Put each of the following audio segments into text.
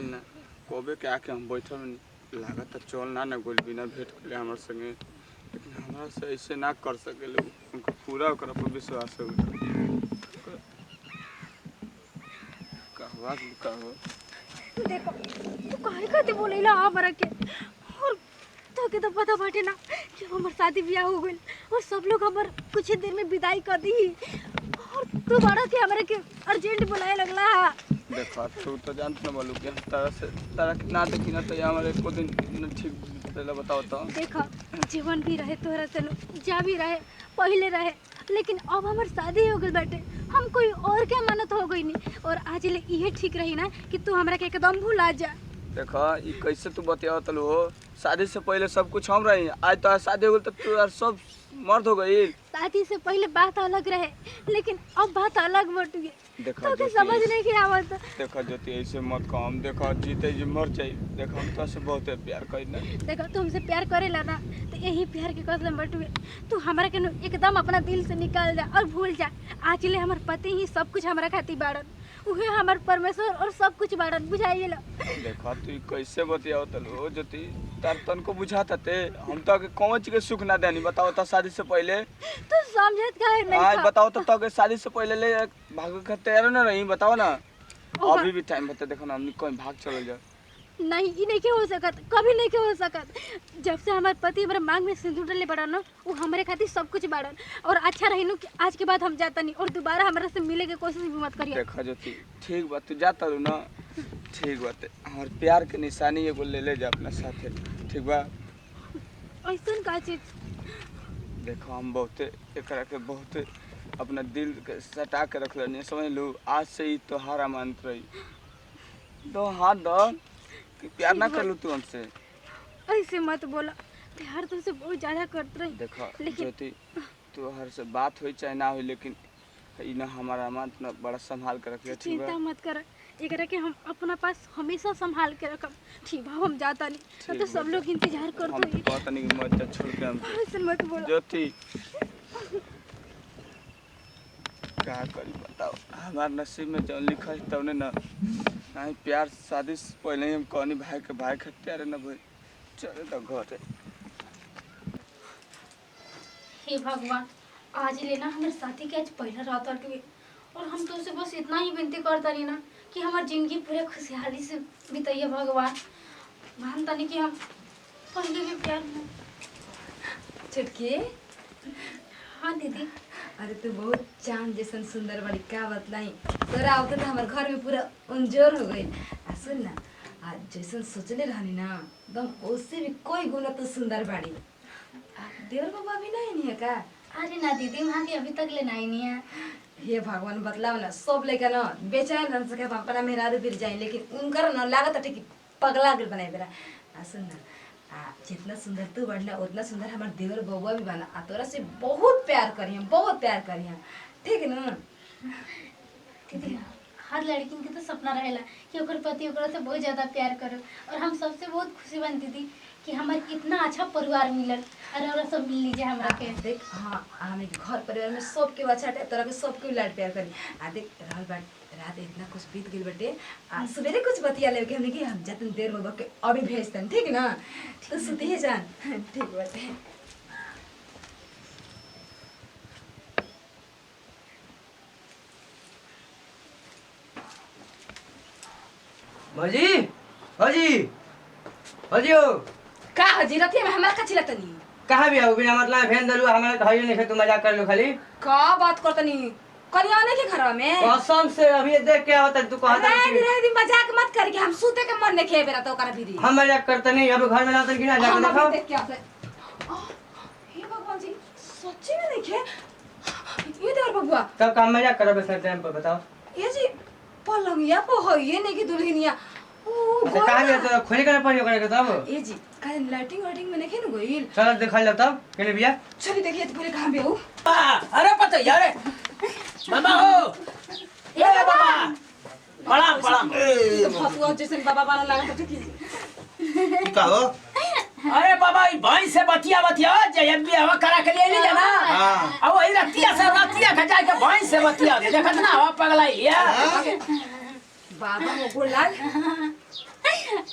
आइन ना कोबे के आके हम बैठल लागत चल ना ना गोल बिना भेंट कर हमारे संगे लेकिन हमारा से ऐसे ना कर सके उनको पूरा कर पर विश्वास हो कहवा कहो देखो तू काहे खातिर बोलेला हमरा के और तो के तो पता बाटे ना कि हमार शादी ब्याह हो गइल और सब लोग हमार कुछ ही देर में विदाई कर दी और तू बड़ा के हमरा के अर्जेंट बुलाए लगला। देखो तू तो जानत ना बोलू कि तारा कितना देखी ना तो हमारे को दिन ठीक पहले बताओ तो देखो जीवन भी रहे तोरा से जा भी रहे पहले रहे लेकिन अब हमार शादी हो गई बाटे हम कोई और के मानत हो गई नहीं और आज ले ये ठीक रही ना कि तू हमरा के एकदम भुला जा। देखो ये कैसे तू बतियाओ तलू हो शादी से पहले सब कुछ हम रही आज तो शादी हो गई तो तू यार सब मर्द हो गई। शादी से पहले बात अलग रहे लेकिन अब बात अलग बट गई देखो तो समझ नहीं के आवत। देखो ज्योति ऐसे मत कहो हम देखो जीते जी मर जाई देखो हम तो से बहुत प्यार करी ना देखो तुमसे प्यार करेला ना तो यही प्यार के कसम बटुए तू हमरा के एकदम अपना दिल से निकाल जा और भूल जा आज ले हमार पति ही सब कुछ हमरा खातिर बाड़न उहे हमार परमेश्वर और सब कुछ बाड़न बुझाइए ला। देखो तू कैसे बतियाओ तलो ज्योति तार तन को बुझाता ते हम तो के कौन चीज के सुख ना देनी बताओ तो शादी से पहले तू समझत काहे नहीं आज बताओ तो के शादी से पहले ले भाग के तैयार ना रही बताओ ना अभी भी टाइम बता देखो ना हम कोई भाग चल जा नहीं ये नहीं के हो सकत कभी नहीं के हो सकत जब से हमारे पति हमारे मांग में सिंदूर डाले बड़ा ना वो हमारे खातिर सब कुछ बाड़न और अच्छा रही नु कि आज के बाद हम जाता नहीं और दोबारा हमारे से मिले के कोशिश भी मत करिए। देखा ज्योति ठीक बात तू जाता रू ना ठीक बात हमार प्यार के निशानी एगो ले जा अपना साथे ठीक बा ऐसन का चीज देखो हम बहुत एकरा के बहुत अपना दिल के सटा के रख लेनी समझ लो आज से ही तोहारा मंत्र रही दो हाथ दो कि प्यार ना कर लू तू हमसे ऐसे मत बोला प्यार तुमसे बहुत ज्यादा करत रही देखो लेकिन ज्योति तू हर से बात हुई चाहे ना हुई लेकिन ई ना हमारा मन ना बड़ा संभाल के रखिए ठीक है चिंता मत कर एकरा के हम अपना पास हमेशा संभाल के रखब ठीक बा हम जाता नहीं तो सब लोग इंतजार करत हम होई पता नहीं मत जा छोड़ के हम ऐसे मत बोला ज्योति क्या करी बताओ हमार नसीब में जो लिखा है तौने ना नहीं प्यार शादी से पहले ही हम कहनी भाई के प्यारे ना भाई चले तो घर हे भगवान आज लेना हमारे साथी के आज पहला रात अटके और हम तो उसे बस इतना ही विनती करता रही ना कि हमारी जिंदगी पूरे खुशहाली से बिताइए भगवान मानता नहीं कि हम पहले भी प्यार में। छुटकी हाँ दीदी अरे तू बहुत चांद जैसन सुंदर बड़ी का बतलाई तोरा आवते तो हमारे घर में पूरा उंजोर हो गई। आ सुन ना आज जैसन सोचले रहनी ना एकदम उससे भी कोई गुना तो सुंदर बाड़ी। देवर बाबा भी नहीं है का? अरे ना दीदी वहाँ के अभी तक लेना ही नहीं है। हे भगवान बतलाओ ना सब लेके ना बेचाए न सके अपना मेहरारू बिर जाए लेकिन उनकर ना लागत है कि पगला गिर बनाए बेरा। आ सुन ना जितना सुंदर तू बढ़ना उतना सुंदर हमारे देवर बउआ भी बना आ तोरा से बहुत प्यार करिया ठीक है ना दीदी हर लड़की के तो सपना रहेला कि ओकर पति ओकरा से बहुत ज्यादा प्यार करे और हम सबसे बहुत खुशी बनती थी कि हमारे इतना अच्छा परिवार मिलल और ओरा सब मिल लीजिए हमरा के। देख हाँ हमें घर परिवार में सबके अच्छा है तोरा के सबके लाड प्यार करी। आ देख रहल बात रात इतना कुछ बीत गई बटे आ सवेरे कुछ बतिया ले के हमने कि हम जतन देर हो के अभी भेजतन ठीक ना तो सुती जान ठीक बटे। भौजी भौजी भौजी हो का हजी रतिया में हमार का चिलतनी कहाँ भी आओ बिना मतलब भेन दलू हमारे घर नहीं तू मजाक कर लो खाली का बात करतनी कनिया ने के घर में कसम से अभी देख के आवत तू कहत रे मजाक मत कर के हम सूते के मन ने खे बेरा तो ओकरा भीरी हम मजाक करते नहीं अब घर में लातन कि ना जाके हम देखो देख के आते हे भगवान जी सच्ची में नहीं खे ये देवर बबुआ तब काम मजाक करो बस टाइम पर बताओ ये जी पलंगिया पे है ये नहीं कि दुल्हनिया अच्छा कहां गया तो खोले करना पड़ी ओकरा के तब ये जी का लाइटिंग न देखे न गइल चल देखा लो तब केने बिया चली देखिए तो पहले कहां बे हो अरे पता यार मामा हो ए बाबा प्रणाम प्रणाम तो फतुआ जैसे बाबा वाला लगा तो ठीक का हो अरे बाबा ई भाई से बतिया जय भी हवा करा के ले ली जाना हां अब वही रतिया से रतिया खा जाके भाई से बतिया देखत ना हवा पगलाई या बाबा वो गोड़ लाग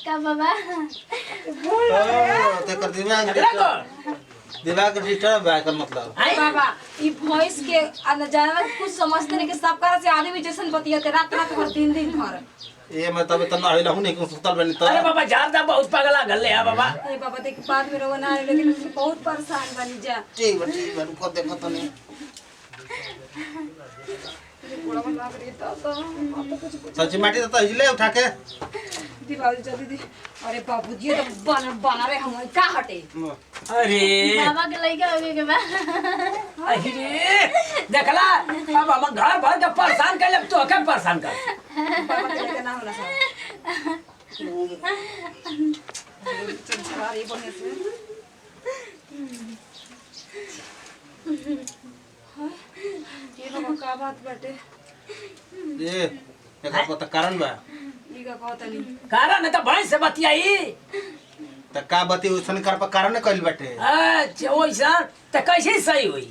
का बाबा ओ ते कर दिमाग डिस्टर्ब है कर मतलब बाबा ई भॉइस के जानवर कुछ समझते नहीं कि सब करा से आदमी जैसन बतियते रात रात भर दिन भर ये मैं तब तना आइला हूं नहीं कि सुतल बनी तो अरे बाबा ज्यादा बहुत पगला गल ले बाबा ए बाबा देख बाद में रोना है लेकिन बहुत परेशान बनी जा ठीक है रुको देखो तो नहीं बड़ा मन लाग रही तो कुछ सच्ची माटी तो हिले उठा के दी बाबू जल्दी दी अरे बाबूजी तो बना रहे हम का हटे अरे बाबा के लइका हो के बा अरे देखला अब हम घर भर के परेशान कर ले तो के परेशान कर बाबा के लेके ना होला सब चल छा रही बने से ये बाबा का बात बाटे ये एकर को त कारण बा ई का कहत नहीं कारण है तो भैंस से बतियाई त का बती उसन कर पर कारण ने कइल बाटे अच्छा वैसा तो कैसे सही हुई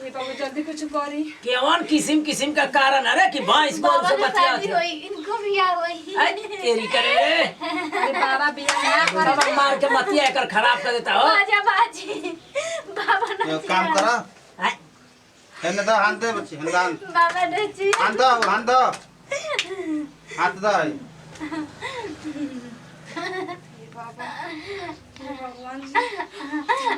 ये बाबू जल्दी कुछ करी केवन किस्म किस्म का कारण है कि भैंस बोल बाबा से के बतिया शादी होई इनको भी आ होई तेरी करे अरे बाबा बियाह ना करे बाबा मार के मतिया कर खराब कर देता हो बाजा बाजी बाबा ये ना काम कर हैं? हेन द हाथ दे बच्ची हेन दान बाबा डची हाथ दो हाथ दो ये बाबा हे भगवान जी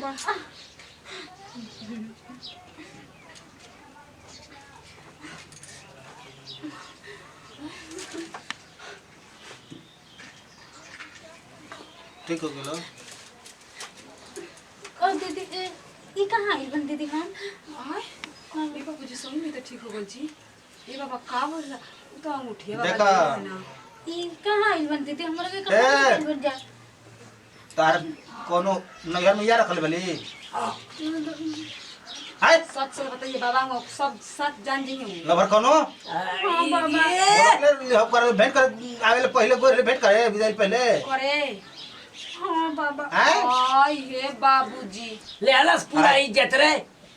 ठीक हो गेलो ओ दीदी ई कहां आई बन दीदी हम आय ये बाबू जी सही में तो ठीक हो गल जी ये बाबा का बोल तो अंगूठी है देखा। बाबा ना ई कहां आई बन दीदी हमरा के ए! कहां बन जा तार कोनो नगर में या रखल बली हाय सच से बताइए बाबा हम सब सच जान जी हैं लवर कोनो हां बाबा बोले हम कर भेंट कर आवेले पहले गोरे भेंट करे विदाई पहले करे हां बाबा हैं आय हे बाबूजी ले अलस पूरा इज्जत रे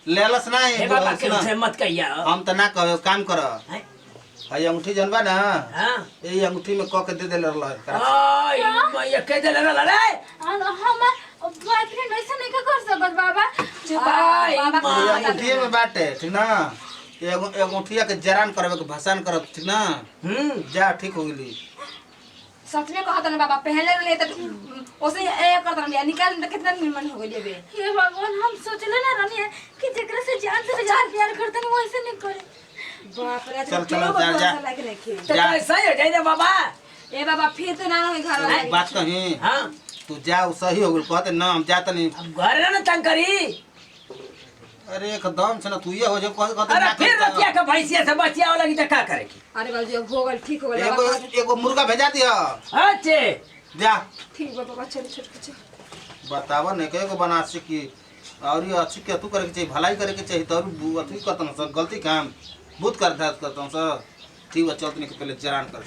लेलस नहीं हे बाबा के से मत कहिया हम त ना कहे काम कर हैं? हई अंगूठी जनबा ना हां यही अंगूठी में क के दे देले रहल आई मैं कह दे रे रे हमर बॉयफ्रेंड ऐसा नहीं कर सकत बाबा आई बाबा ये माँ अंगूठी में बाटे ठीक ना एगो अंगूठिया के जरान करबे के भसान करब ठीक ना जा ठीक हो गेली सच में कहत ना बाबा पहले ले तो ओसे ए करत ना निकाल तो कितना निर्मल हो गई बे हे भगवान हम सोचले ना रहनी कि जेकरा से जान से जान प्यार करते नहीं वैसे नहीं करे बाप रे चल, चल, जा, जा। लाइक रखे तो सही हो जाए रे बाबा ए बाबा फिर तो ना होई घर वाला बात कही हां तू जा उ सही हो गेल कहते ना हम जात नहीं अब घर ना तंग करी अरे एकदम से ना तू ये हो जा कहते अरे ना फिर करता। रतिया के भैंसिया से बचिया वाला की का करे की अरे बाबूजी अब हो गल ठीक हो गल एगो एगो मुर्गा भेजा दिया अच्छे जा ठीक बाबा चल चल चल बतावा नहीं कहे को बना सीखी और ये अच्छी क्या तू करे के चाहिए भलाई करे के चाहिए तो अथी करता हूँ सर गलती काम भूत कर करता हूँ सर ठीक है चलते नहीं पहले जरान कर